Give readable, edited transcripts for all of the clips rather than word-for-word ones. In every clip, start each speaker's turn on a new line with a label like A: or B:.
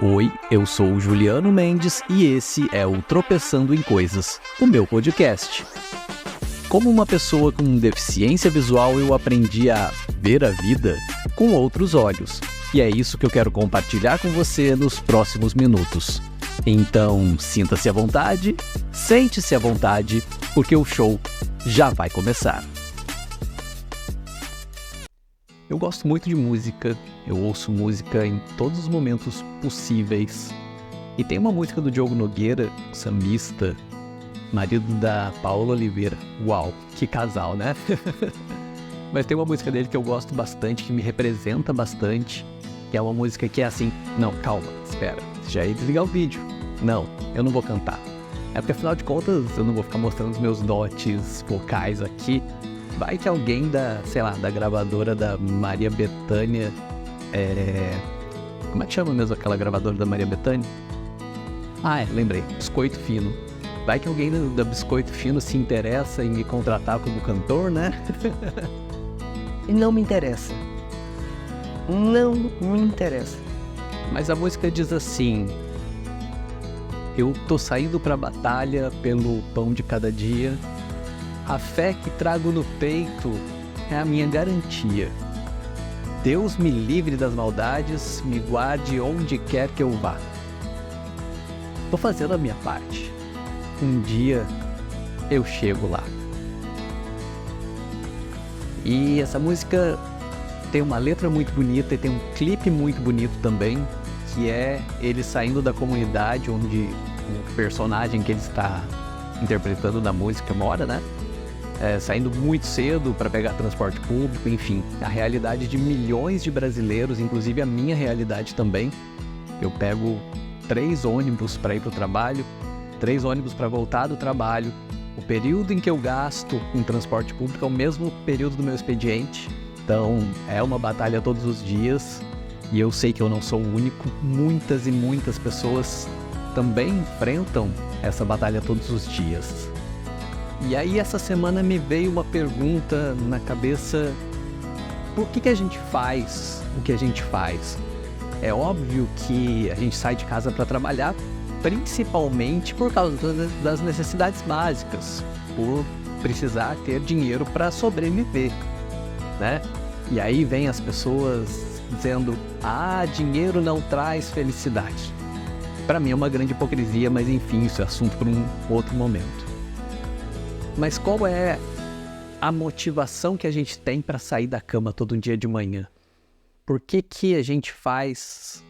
A: Oi, eu sou o Juliano Mendes e esse é o Tropeçando em Coisas, o meu podcast. Como uma pessoa com deficiência visual, eu aprendi a ver a vida com outros olhos. E é isso que eu quero compartilhar com você nos próximos minutos. Então, sinta-se à vontade, sente-se à vontade, porque o show já vai começar. Eu gosto muito de música, eu ouço música em todos os momentos possíveis. E tem uma música do Diogo Nogueira, sambista, marido da Paola Oliveira. Uau, que casal, né? Mas tem uma música dele que eu gosto bastante, que me representa bastante, que é uma música que é assim: não, calma, espera, você já ia desligar o vídeo. Não, eu não vou cantar. É porque afinal de contas eu não vou ficar mostrando os meus dotes vocais aqui. Vai que alguém da gravadora da Maria Bethânia, como é que chama mesmo aquela gravadora da Maria Bethânia? Lembrei, Biscoito Fino. Vai que alguém da Biscoito Fino se interessa em me contratar como cantor, né? E não me interessa. Não me interessa. Mas a música diz assim: eu tô saindo pra batalha pelo pão de cada dia. A fé que trago no peito é a minha garantia. Deus me livre das maldades, me guarde onde quer que eu vá. Tô fazendo a minha parte. Um dia eu chego lá. E essa música tem uma letra muito bonita e tem um clipe muito bonito também, que é ele saindo da comunidade onde o personagem que ele está interpretando na música mora, né? Saindo muito cedo para pegar transporte público, enfim, a realidade de milhões de brasileiros, inclusive a minha realidade também. Eu pego 3 ônibus para ir para o trabalho, 3 ônibus para voltar do trabalho. O período em que eu gasto em transporte público é o mesmo período do meu expediente, então é uma batalha todos os dias e eu sei que eu não sou o único. Muitas e muitas pessoas também enfrentam essa batalha todos os dias. E aí essa semana me veio uma pergunta na cabeça: por que a gente faz o que a gente faz? É óbvio que a gente sai de casa para trabalhar principalmente por causa das necessidades básicas, por precisar ter dinheiro para sobreviver, né? E aí vem as pessoas dizendo: dinheiro não traz felicidade. Para mim é uma grande hipocrisia, mas enfim, isso é assunto para um outro momento. Mas qual é a motivação que a gente tem para sair da cama todo dia de manhã? Por que a gente faz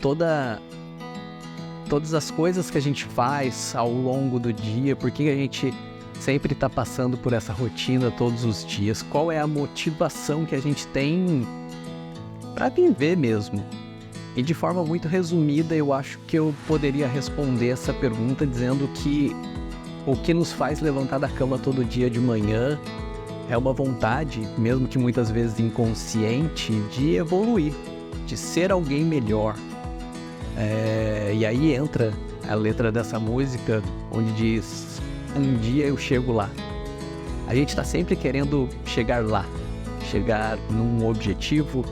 A: todas as coisas que a gente faz ao longo do dia? Por que a gente sempre está passando por essa rotina todos os dias? Qual é a motivação que a gente tem para viver mesmo? E de forma muito resumida, eu acho que eu poderia responder essa pergunta dizendo que o que nos faz levantar da cama todo dia de manhã é uma vontade, mesmo que muitas vezes inconsciente, de evoluir, de ser alguém melhor. E aí entra a letra dessa música, onde diz: um dia eu chego lá. A gente está sempre querendo chegar lá, chegar num objetivo,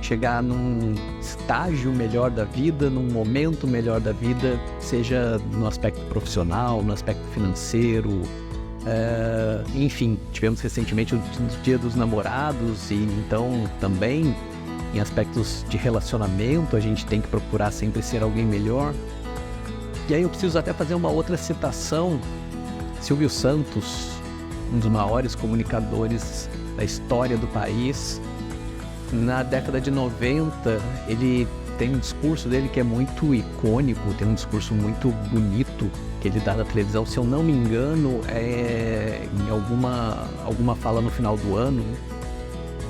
A: chegar num estágio melhor da vida, num momento melhor da vida, seja no aspecto profissional, no aspecto financeiro, enfim, tivemos recentemente o Dia dos Namorados, e então também em aspectos de relacionamento a gente tem que procurar sempre ser alguém melhor. E aí eu preciso até fazer uma outra citação. Silvio Santos, um dos maiores comunicadores da história do país, na década de 90, ele tem um discurso dele que é muito icônico, tem um discurso muito bonito que ele dá na televisão, se eu não me engano, em alguma fala no final do ano,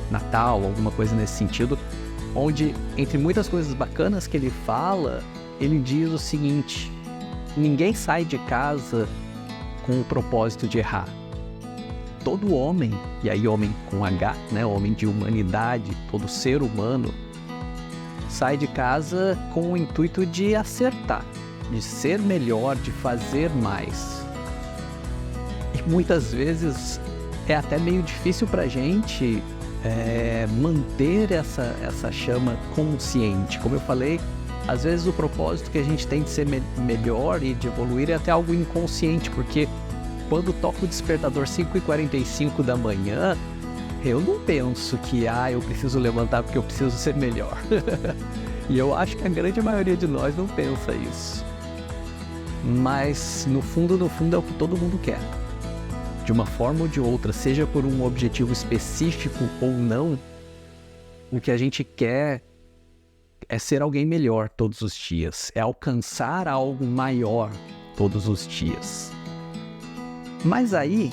A: Natal, alguma coisa nesse sentido, onde, entre muitas coisas bacanas que ele fala, ele diz o seguinte: ninguém sai de casa com o propósito de errar. Todo homem, e aí homem com H, né, homem de humanidade, todo ser humano, sai de casa com o intuito de acertar, de ser melhor, de fazer mais. E muitas vezes é até meio difícil pra gente manter essa chama consciente. Como eu falei, Às vezes o propósito que a gente tem de ser melhor e de evoluir é até algo inconsciente, porque quando toca o despertador 5h45 da manhã, eu não penso que eu preciso levantar porque eu preciso ser melhor. E eu acho que a grande maioria de nós não pensa isso. Mas no fundo é o que todo mundo quer. De uma forma ou de outra, seja por um objetivo específico ou não, o que a gente quer é ser alguém melhor todos os dias, é alcançar algo maior todos os dias. Mas aí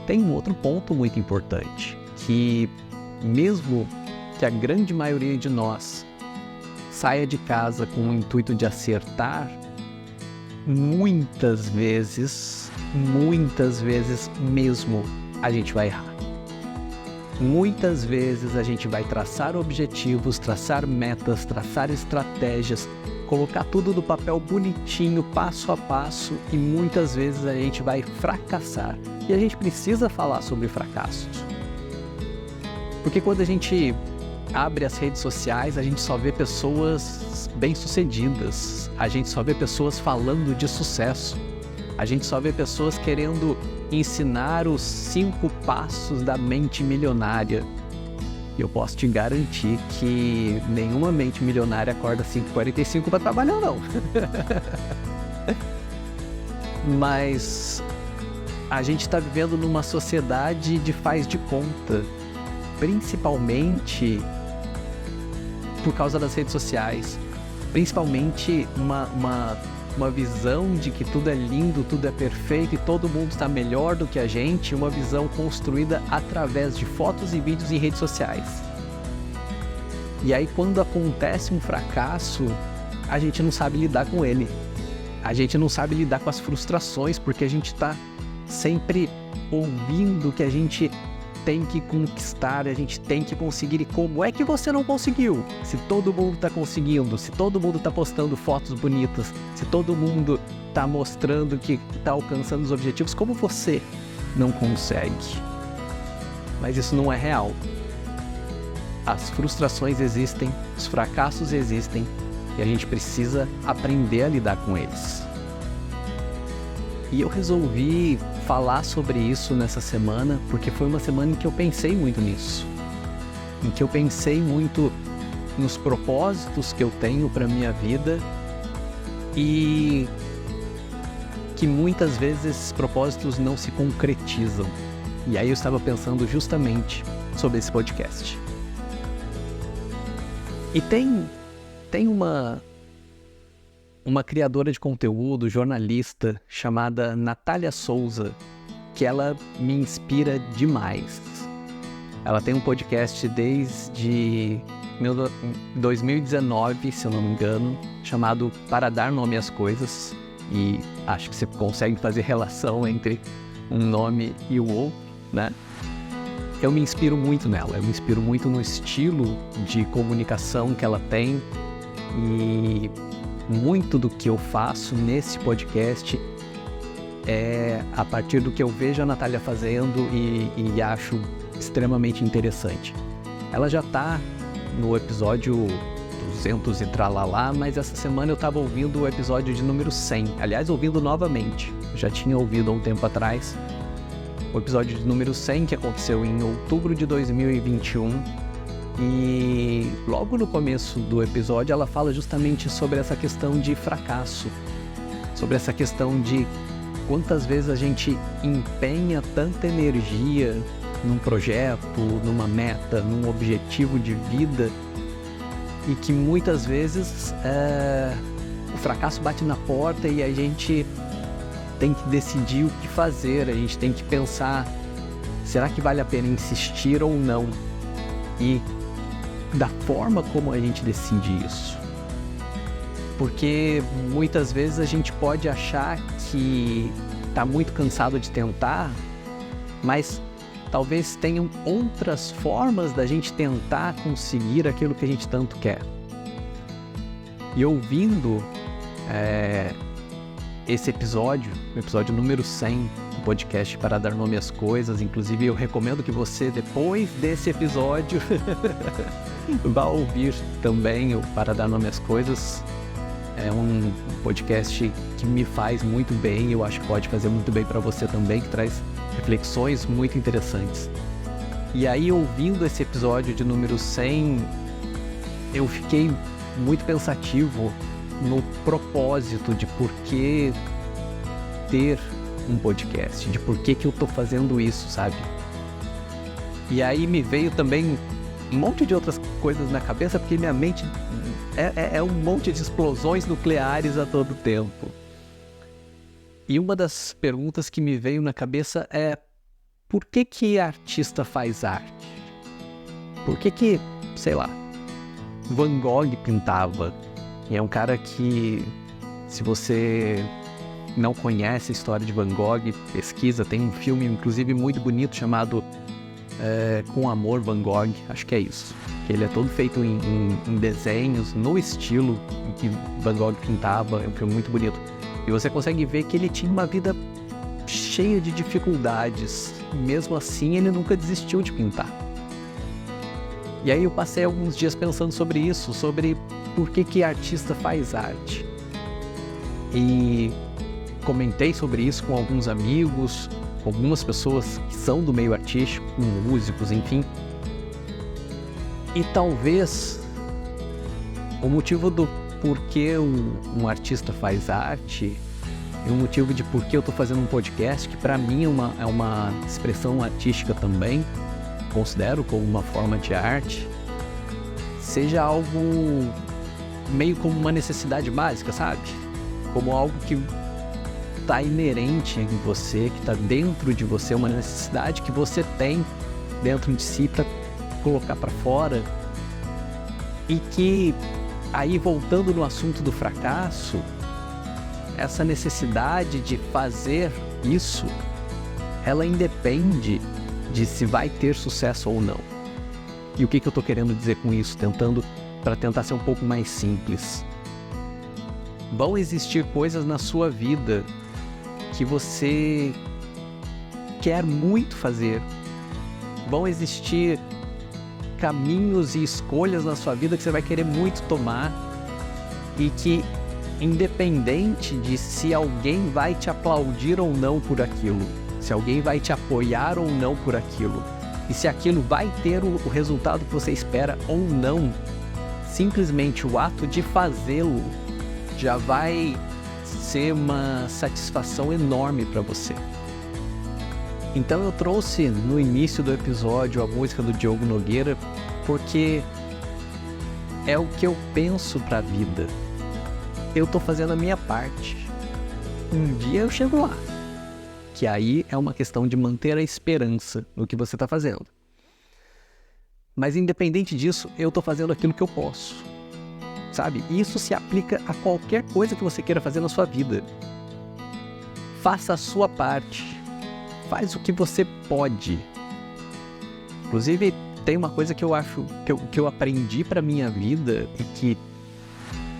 A: tem um outro ponto muito importante, que mesmo que a grande maioria de nós saia de casa com o intuito de acertar, muitas vezes mesmo, a gente vai errar. Muitas vezes a gente vai traçar objetivos, traçar metas, traçar estratégias, colocar tudo no papel bonitinho, passo a passo, e muitas vezes a gente vai fracassar. E a gente precisa falar sobre fracassos. Porque quando a gente abre as redes sociais, a gente só vê pessoas bem-sucedidas, a gente só vê pessoas falando de sucesso, a gente só vê pessoas querendo ensinar os 5 passos da mente milionária. E eu posso te garantir que nenhuma mente milionária acorda 5h45 para trabalhar, não. Mas a gente está vivendo numa sociedade de faz de conta, principalmente por causa das redes sociais, principalmente uma visão de que tudo é lindo, tudo é perfeito e todo mundo está melhor do que a gente, uma visão construída através de fotos e vídeos em redes sociais. E aí quando acontece um fracasso, a gente não sabe lidar com ele, a gente não sabe lidar com as frustrações, porque a gente está sempre ouvindo que a gente tem que conquistar, a gente tem que conseguir. E como é que você não conseguiu? Se todo mundo está conseguindo, se todo mundo está postando fotos bonitas, se todo mundo está mostrando que está alcançando os objetivos, como você não consegue? Mas isso não é real. As frustrações existem, os fracassos existem, e a gente precisa aprender a lidar com eles. E eu resolvi falar sobre isso nessa semana, porque foi uma semana em que eu pensei muito nisso. Em que eu pensei muito nos propósitos que eu tenho para minha vida e que muitas vezes esses propósitos não se concretizam. E aí eu estava pensando justamente sobre esse podcast. E tem uma criadora de conteúdo, jornalista, chamada Natália Souza, que ela me inspira demais. Ela tem um podcast desde 2019, se eu não me engano, chamado Para Dar Nome às Coisas, e acho que você consegue fazer relação entre um nome e o outro, né? Eu me inspiro muito nela, eu me inspiro muito no estilo de comunicação que ela tem, e muito do que eu faço nesse podcast é a partir do que eu vejo a Natália fazendo e acho extremamente interessante. Ela já está no episódio 200 e tralalá, mas essa semana eu estava ouvindo o episódio de número 100. Aliás, ouvindo novamente. Já tinha ouvido há um tempo atrás o episódio de número 100, que aconteceu em outubro de 2021. E logo no começo do episódio ela fala justamente sobre essa questão de fracasso, sobre essa questão de quantas vezes a gente empenha tanta energia num projeto, numa meta, num objetivo de vida, e que muitas vezes o fracasso bate na porta e a gente tem que decidir o que fazer, a gente tem que pensar, será que vale a pena insistir ou não? E da forma como a gente decide isso. Porque muitas vezes a gente pode achar que está muito cansado de tentar, mas talvez tenham outras formas da gente tentar conseguir aquilo que a gente tanto quer. E ouvindo esse episódio, o episódio número 100 do podcast Para Dar Nome às Coisas, inclusive eu recomendo que você, depois desse episódio, vá ouvir também o Para Dar Nome às Coisas, é um podcast que me faz muito bem, eu acho que pode fazer muito bem para você também, que traz reflexões muito interessantes. E aí, ouvindo esse episódio de número 100, eu fiquei muito pensativo no propósito de por que ter um podcast, de por que eu tô fazendo isso, sabe? E aí me veio também um monte de outras coisas na cabeça, porque minha mente é um monte de explosões nucleares a todo tempo. E uma das perguntas que me veio na cabeça é: por que artista faz arte? Por que, sei lá, Van Gogh pintava? E é um cara que, se você não conhece a história de Van Gogh, pesquisa, tem um filme inclusive muito bonito chamado Com Amor, Van Gogh, acho que é isso. Que ele é todo feito em desenhos, no estilo em que Van Gogh pintava, é um filme muito bonito. E você consegue ver que ele tinha uma vida cheia de dificuldades, mesmo assim ele nunca desistiu de pintar. E aí eu passei alguns dias pensando sobre isso, sobre por que artista faz arte. E comentei sobre isso com alguns amigos, com algumas pessoas que são do meio artístico, músicos, enfim. E talvez o motivo do porquê um artista faz arte e o motivo de por que eu estou fazendo um podcast, que para mim é uma expressão artística também, considero como uma forma de arte, seja algo meio como uma necessidade básica, sabe? Como algo que está inerente em você, que está dentro de você, uma necessidade que você tem dentro de si para colocar para fora. E que, aí voltando no assunto do fracasso, essa necessidade de fazer isso, ela independe de se vai ter sucesso ou não. E o que eu estou querendo dizer com isso? Para tentar ser um pouco mais simples. Vão existir coisas na sua vida que você quer muito fazer. Vão existir caminhos e escolhas na sua vida que você vai querer muito tomar e que, independente de se alguém vai te aplaudir ou não por aquilo, se alguém vai te apoiar ou não por aquilo, e se aquilo vai ter o resultado que você espera ou não, simplesmente o ato de fazê-lo já vai ser uma satisfação enorme para você. Então eu trouxe no início do episódio a música do Diogo Nogueira porque é o que eu penso para a vida. Eu tô fazendo a minha parte. Um dia eu chego lá. Que aí é uma questão de manter a esperança no que você tá fazendo. Mas independente disso, eu tô fazendo aquilo que eu posso. Sabe? Isso se aplica a qualquer coisa que você queira fazer na sua vida. Faça a sua parte. Faz o que você pode. Inclusive, tem uma coisa que eu acho que eu aprendi pra minha vida e que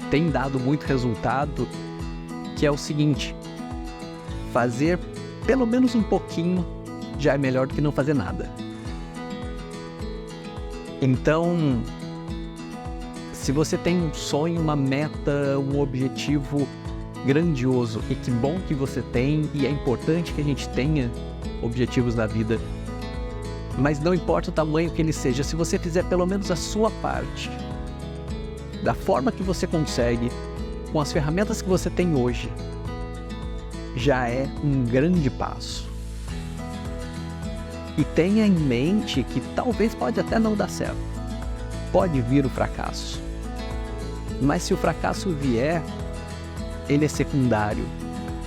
A: tem dado muito resultado, que é o seguinte: fazer pelo menos um pouquinho já é melhor do que não fazer nada. Então, se você tem um sonho, uma meta, um objetivo grandioso, e que bom que você tem, e é importante que a gente tenha objetivos na vida, mas não importa o tamanho que ele seja, se você fizer pelo menos a sua parte, da forma que você consegue, com as ferramentas que você tem hoje, já é um grande passo. E tenha em mente que talvez pode até não dar certo, pode vir o fracasso, mas se o fracasso vier, ele é secundário,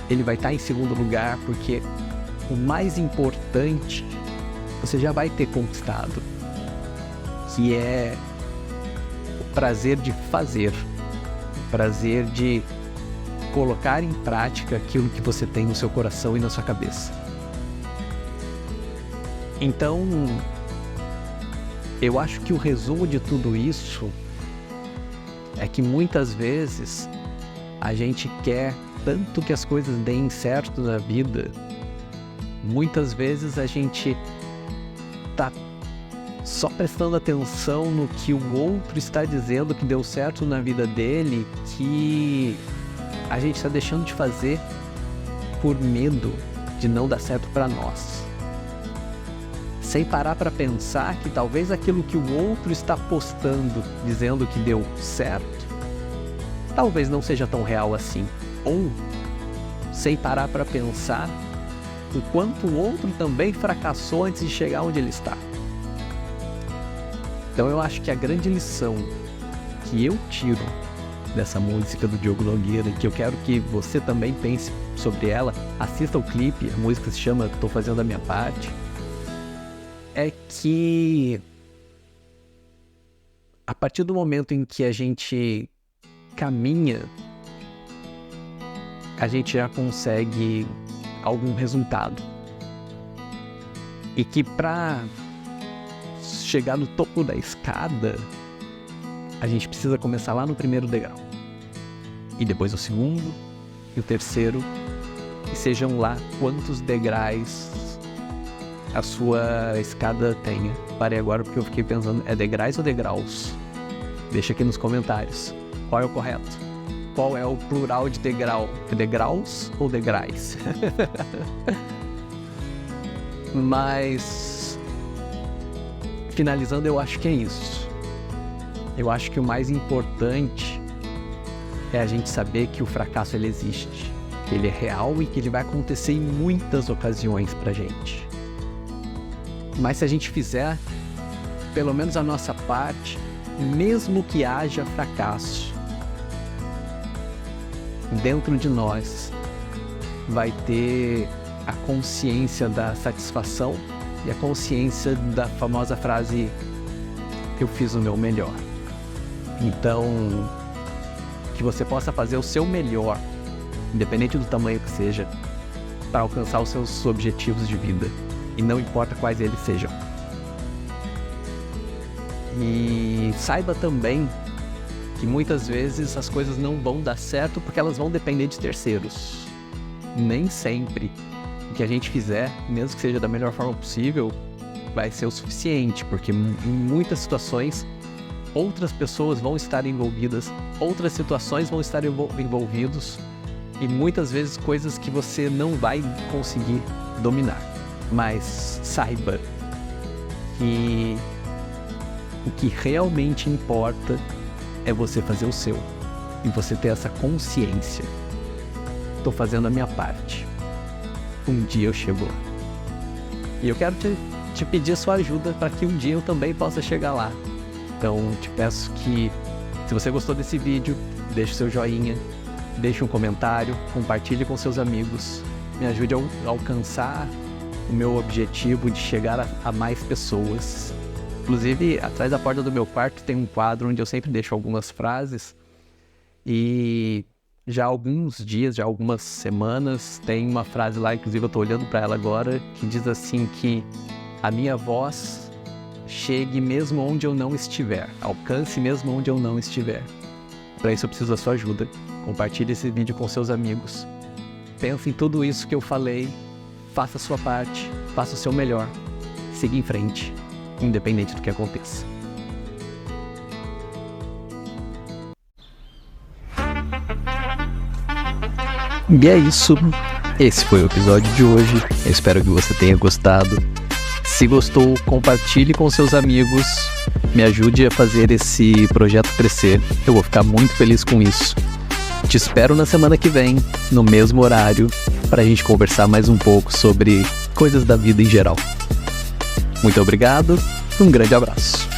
A: ele vai estar em segundo lugar, porque o mais importante você já vai ter conquistado, que é o prazer de fazer, o prazer de colocar em prática aquilo que você tem no seu coração e na sua cabeça. Então, eu acho que o resumo de tudo isso é que muitas vezes a gente quer tanto que as coisas deem certo na vida, muitas vezes a gente tá só prestando atenção no que o outro está dizendo que deu certo na vida dele, que a gente está deixando de fazer por medo de não dar certo para nós. Sem parar para pensar que talvez aquilo que o outro está postando, dizendo que deu certo, talvez não seja tão real assim. Ou sem parar para pensar o quanto o outro também fracassou antes de chegar onde ele está. Então eu acho que a grande lição que eu tiro dessa música do Diogo Nogueira, e que eu quero que você também pense sobre ela, assista o clipe, a música se chama Tô Fazendo a Minha Parte, é que a partir do momento em que a gente caminha, a gente já consegue algum resultado. E que para chegar no topo da escada, a gente precisa começar lá no primeiro degrau. E depois o segundo, e o terceiro, e sejam lá quantos degraus a sua escada tenha. Parei agora porque eu fiquei pensando, é degraus ou degraus? Deixa aqui nos comentários. Qual é o correto? Qual é o plural de degrau? É degraus ou degraus? Mas, finalizando, eu acho que é isso. Eu acho que o mais importante é a gente saber que o fracasso ele existe, que ele é real e que ele vai acontecer em muitas ocasiões pra gente. Mas se a gente fizer pelo menos a nossa parte, mesmo que haja fracasso, dentro de nós vai ter a consciência da satisfação e a consciência da famosa frase eu fiz o meu melhor. Então, que você possa fazer o seu melhor, independente do tamanho que seja, para alcançar os seus objetivos de vida, e não importa quais eles sejam. E saiba também que muitas vezes as coisas não vão dar certo porque elas vão depender de terceiros. Nem sempre o que a gente fizer, mesmo que seja da melhor forma possível, vai ser o suficiente, porque em muitas situações outras pessoas vão estar envolvidas, outras situações vão estar envolvidos, e muitas vezes coisas que você não vai conseguir dominar. Mas saiba que o que realmente importa é você fazer o seu, e você ter essa consciência. Tô fazendo a minha parte. Um dia eu chego lá. E eu quero te pedir a sua ajuda para que um dia eu também possa chegar lá. Então te peço que, se você gostou desse vídeo, deixe o seu joinha, deixe um comentário, compartilhe com seus amigos, me ajude a alcançar o meu objetivo de chegar a mais pessoas. Inclusive, atrás da porta do meu quarto tem um quadro onde eu sempre deixo algumas frases, e já há alguns dias, já há algumas semanas, tem uma frase lá, inclusive eu tô olhando para ela agora, que diz assim que a minha voz chegue mesmo onde eu não estiver, alcance mesmo onde eu não estiver. Para isso eu preciso da sua ajuda. Compartilhe esse vídeo com seus amigos. Pense em tudo isso que eu falei, faça a sua parte, faça o seu melhor, siga em frente, independente do que aconteça. E é isso. Esse foi o episódio de hoje. Eu espero que você tenha gostado. Se gostou, compartilhe com seus amigos. Me ajude a fazer esse projeto crescer. Eu vou ficar muito feliz com isso. Te espero na semana que vem, no mesmo horário, para a gente conversar mais um pouco sobre coisas da vida em geral. Muito obrigado, um grande abraço.